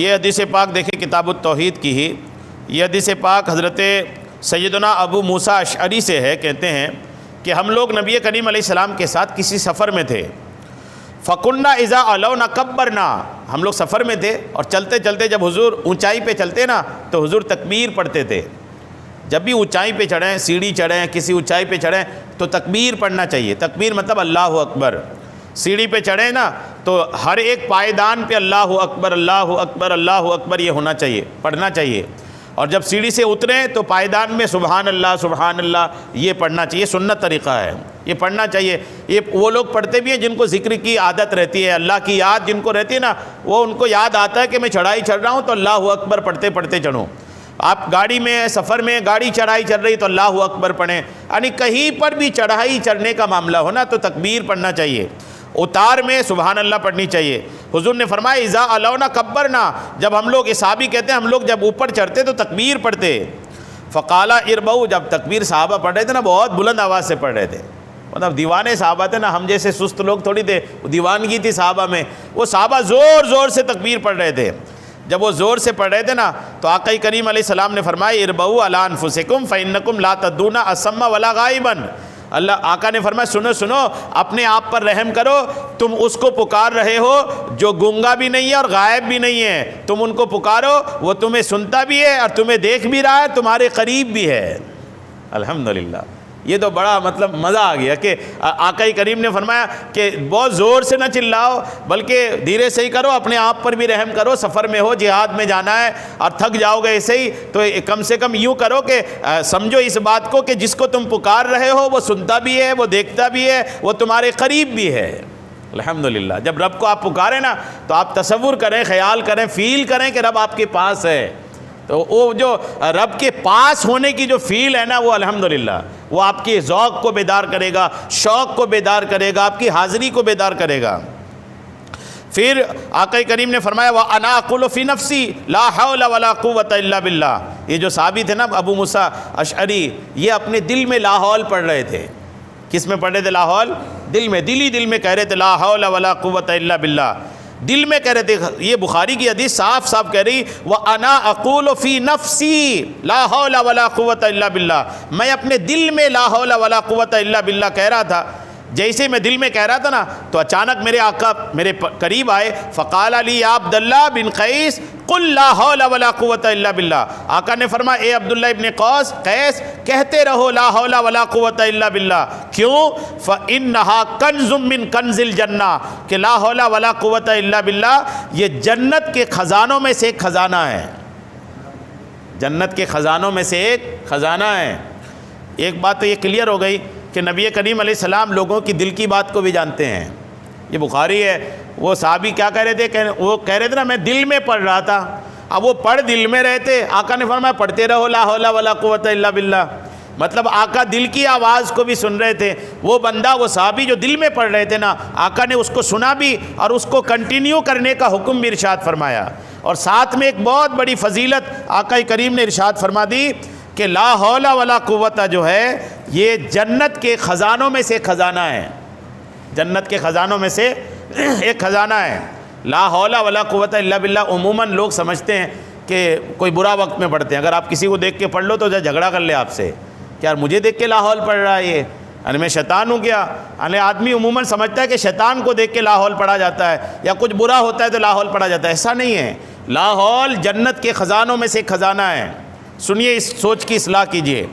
یہ حدیث پاک دیکھیں کتاب التوحید کی ہی، یہ حدیث پاک حضرت سیدنا ابو موسیٰ اشعری سے ہے، کہتے ہیں کہ ہم لوگ نبی کریم علیہ السلام کے ساتھ کسی سفر میں تھے، فَقُلْنَا إِذَا عَلَوْنَا كَبَّرْنَا، ہم لوگ سفر میں تھے اور چلتے چلتے جب حضور اونچائی پہ چلتے نا تو حضور تکبیر پڑھتے تھے. جب بھی اونچائی پہ چڑھیں، سیڑھی چڑھیں، کسی اونچائی پہ چڑھیں تو تکبیر پڑھنا چاہیے. تکبیر مطلب اللہ اکبر. سیڑھی پہ چڑھیں نا تو ہر ایک پائیدان پہ اللہ اکبر اللہ اکبر اللہ اکبر یہ ہونا چاہیے، پڑھنا چاہیے. اور جب سیڑھی سے اتریں تو پائیدان میں سبحان اللہ یہ پڑھنا چاہیے. سنت طریقہ ہے، یہ پڑھنا چاہیے. یہ وہ لوگ پڑھتے بھی ہیں جن کو ذکر کی عادت رہتی ہے، اللہ کی یاد جن کو رہتی ہے نا، وہ ان کو یاد آتا ہے کہ میں چڑھائی چڑھ رہا ہوں تو اللہ اکبر پڑھتے پڑھتے چڑھوں. آپ گاڑی میں سفر میں گاڑی چڑھائی چڑھ رہی تو اللہ اکبر پڑھیں. یعنی کہیں پر بھی چڑھائی چڑھنے کا معاملہ ہونا تو تکبیر پڑھنا چاہیے. اتار میں سبحان اللہ پڑھنی چاہیے. حضور نے فرمایا اذا علونا کبرنا، جب ہم لوگ، یہ صحابی کہتے ہیں ہم لوگ جب اوپر چڑھتے تو تکبیر پڑھتے. فقالا اربعوا، جب تکبیر صحابہ پڑھ رہے تھے نا بہت بلند آواز سے پڑھ رہے تھے. مطلب دیوانے صحابہ تھے نا، ہم جیسے سست لوگ تھوڑی تھے. دیوانگی تھی صحابہ میں. وہ صحابہ زور زور سے تکبیر پڑھ رہے تھے. جب وہ زور سے پڑھ رہے تھے نا تو آقا کریم علیہ السلام نے فرمایا اربعوا علی انفسکم فانکم لا تدعون اصم ولا غائبا. اللہ آقا نے فرمایا سنو اپنے آپ پر رحم کرو، تم اس کو پکار رہے ہو جو گونگا بھی نہیں ہے اور غائب بھی نہیں ہے. تم ان کو پکارو، وہ تمہیں سنتا بھی ہے اور تمہیں دیکھ بھی رہا ہے، تمہارے قریب بھی ہے. الحمدللہ. یہ تو بڑا مطلب مزہ آ گیا کہ آقا کریم نے فرمایا کہ بہت زور سے نہ چلاؤ بلکہ دھیرے سے ہی کرو، اپنے آپ پر بھی رحم کرو. سفر میں ہو، جہاد میں جانا ہے اور تھک جاؤ گے ایسے ہی تو کم سے کم یوں کرو کہ سمجھو اس بات کو کہ جس کو تم پکار رہے ہو وہ سنتا بھی ہے، وہ دیکھتا بھی ہے، وہ تمہارے قریب بھی ہے. الحمدللہ. جب رب کو آپ پکاریں نا تو آپ تصور کریں، خیال کریں، فیل کریں کہ رب آپ کے پاس ہے. تو وہ جو رب کے پاس ہونے کی جو فیل ہے نا وہ الحمدللہ وہ آپ کے ذوق کو بیدار کرے گا، شوق کو بیدار کرے گا، آپ کی حاضری کو بیدار کرے گا. پھر آقا کریم نے فرمایا وَأَنَا أَقُولُ فِي نَفْسِي لَا حَوْلَ وَلَا قُوَّةَ إِلَّا بِاللَّهِ. یہ جو صحابی تھے نا ابو موسیٰ اشعری، یہ اپنے دل میں لا حول پڑھ رہے تھے. کس میں پڑھ رہے تھے لا حول؟ دل میں، دل میں کہہ رہے تھے لا حول ولا قوة الا باللہ. دل میں کہہ رہے تھے. یہ بخاری کی حدیث صاف صاف کہہ رہی وَأَنَا أَقُولُ فِي نَفْسِي لَا حَوْلَ وَلَا قُوَّةَ إِلَّا بِاللَّهِ. میں اپنے دل میں لا حول ولا قوة إلا باللہ کہہ رہا تھا. جیسے میں دل میں کہہ رہا تھا نا تو اچانک میرے آقا میرے قریب آئے. فقال علی یا عبداللہ بن قیس قل لا حول ولا قوة الا باللہ. آقا نے فرمایا اے عبداللہ ابن قیس کہتے رہو لا حول ولا قوة الا باللہ. کیوں؟ فإنہا کنز من کنز الجنہ، کہ لا حول ولا قوة الا باللہ یہ جنت کے خزانوں میں سے ایک خزانہ ہے. جنت کے خزانوں میں سے ایک خزانہ ہے. ایک بات تو یہ کلیئر ہو گئی کہ نبی کریم علیہ السلام لوگوں کی دل کی بات کو بھی جانتے ہیں. یہ بخاری ہے. وہ صحابی کیا کہہ رہے تھے؟ وہ کہہ رہے تھے نا میں دل میں پڑھ رہا تھا. اب وہ پڑھ دل میں رہے تھے. آقا نے فرمایا پڑھتے رہو لا حول ولا قوة الا باللہ. مطلب آقا دل کی آواز کو بھی سن رہے تھے. وہ بندہ، وہ صحابی جو دل میں پڑھ رہے تھے نا، آقا نے اس کو سنا بھی اور اس کو کنٹینیو کرنے کا حکم بھی ارشاد فرمایا. اور ساتھ میں ایک بہت بڑی فضیلت آقا کریم نے ارشاد فرما دی کہ لا حول ولا قوة جو ہے یہ جنت کے خزانوں میں سے ایک خزانہ ہے. جنت کے خزانوں میں سے ایک خزانہ ہے. لا حول ولا قوة الا باللہ عموماً لوگ سمجھتے ہیں کہ کوئی برا وقت میں پڑھتے ہیں. اگر آپ کسی کو دیکھ کے پڑھ لو تو جھگڑا کر لے آپ سے کہ یار مجھے دیکھ کے لا حول پڑھ رہا ہے یہ، یعنی میں شیطان ہوں کیا؟ یعنی آدمی عموماً سمجھتا ہے کہ شیطان کو دیکھ کے لا حول پڑھا جاتا ہے یا کچھ برا ہوتا ہے تو لا حول پڑھا جاتا ہے. ایسا نہیں ہے. لا حول جنت کے خزانوں میں سے ایک خزانہ ہے. سنیے، اس سوچ کی اصلاح کیجیے.